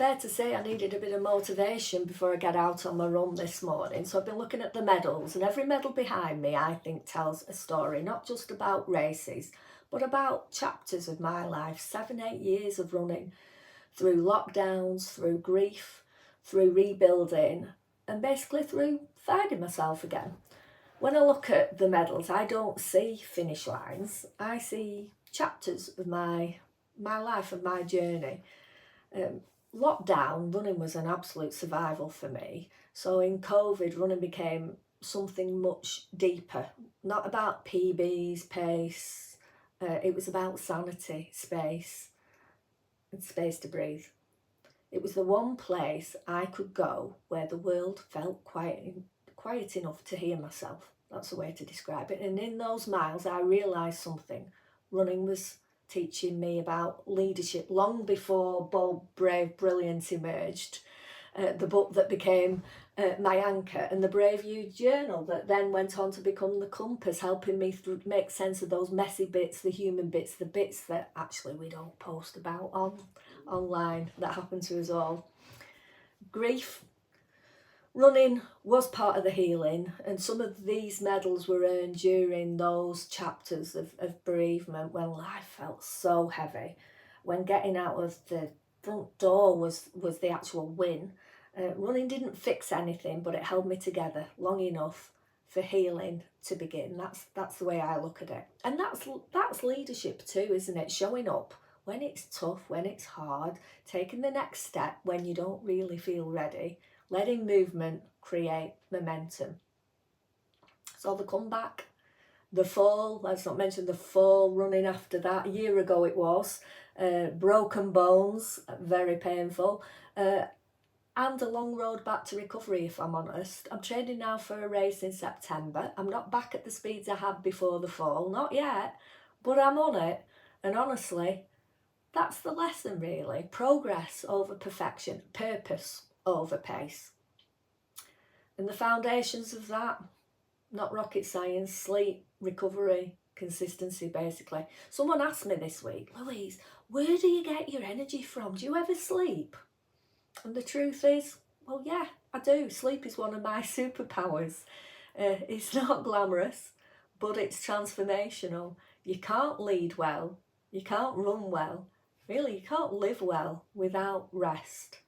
fair to say I needed a bit of motivation before I get out on my run this morning. So I've been looking at the medals, and every medal behind me, I think, tells a story, not just about races, but about chapters of my life, 7, 8 years of running, through lockdowns, through grief, through rebuilding, and basically through finding myself again. When I look at the medals, I don't see finish lines. I see chapters of my life and my journey. Lockdown, running was an absolute survival for me. So in COVID, running became something much deeper, not about PBs, pace. It was about sanity, space, and space to breathe. It was the one place I could go where the world felt quiet enough to hear myself. That's the way to describe it. And in those miles, I realised something. Running was teaching me about leadership long before Bold, Brave, Brilliant emerged. The book that became my anchor, and the Brave You journal that then went on to become the compass, helping me make sense of those messy bits, the human bits, the bits that actually we don't post about online that happen to us all. Grief. Running was part of the healing, and some of these medals were earned during those chapters of bereavement when life felt so heavy, when getting out of the front door was the actual win. Running didn't fix anything, but it held me together long enough for healing to begin. That's the way I look at it. And that's leadership too, isn't it? Showing up when it's tough, when it's hard, taking the next step when you don't really feel ready, letting movement create momentum. So the comeback, the fall, let's not mention the fall running after that. A year ago it was. Broken bones, very painful. And a long road back to recovery, if I'm honest. I'm training now for a race in September. I'm not back at the speeds I had before the fall, not yet, but I'm on it. And honestly, that's the lesson really. Progress over perfection, purpose over pace. And the foundations of that, not rocket science, sleep, recovery, consistency basically. Someone asked me this week, Louise, where do you get your energy from? Do you ever sleep? And the truth is, well, yeah, I do. Sleep is one of my superpowers. It's not glamorous, but it's transformational. You can't lead well, you can't run well, really, you can't live well without rest.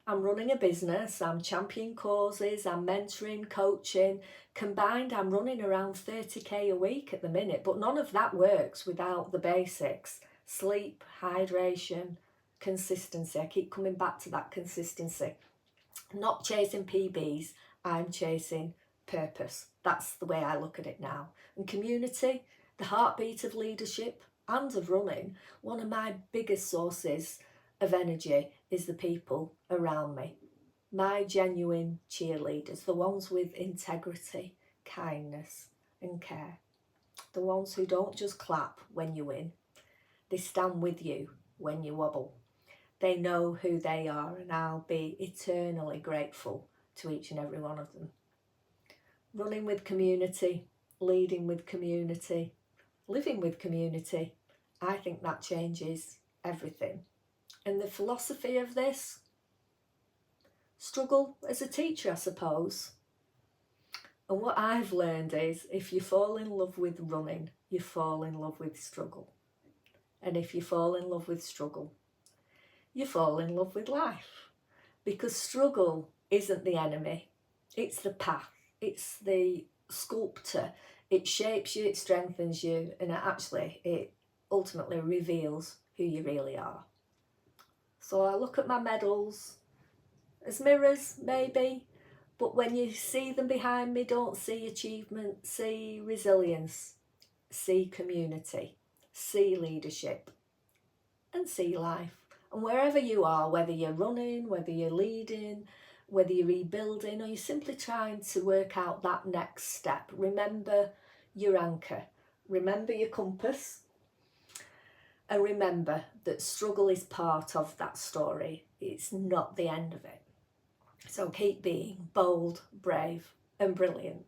I'm running a business, I'm championing causes, I'm mentoring, coaching. Combined, I'm running around 30k a week at the minute, but none of that works without the basics. Sleep, hydration, consistency. I keep coming back to that consistency. Not chasing PBs, I'm chasing purpose. That's the way I look at it now. And community, the heartbeat of leadership and of running, one of my biggest sources of energy is the people around me. My genuine cheerleaders, the ones with integrity, kindness and care. The ones who don't just clap when you win. They stand with you when you wobble. They know who they are, and I'll be eternally grateful to each and every one of them. Running with community, leading with community, living with community, I think that changes everything. And the philosophy of this, struggle as a teacher, I suppose. And what I've learned is if you fall in love with running, you fall in love with struggle. And if you fall in love with struggle, you fall in love with life. Because struggle isn't the enemy, it's the path, it's the sculptor. It shapes you, it strengthens you, and it ultimately reveals who you really are. So I look at my medals as mirrors, maybe, but when you see them behind me, don't see achievement, see resilience, see community, see leadership, and see life. And wherever you are, whether you're running, whether you're leading, whether you're rebuilding, or you're simply trying to work out that next step, remember your anchor, remember your compass, and remember that struggle is part of that story. It's not the end of it. So keep being bold, brave, and brilliant.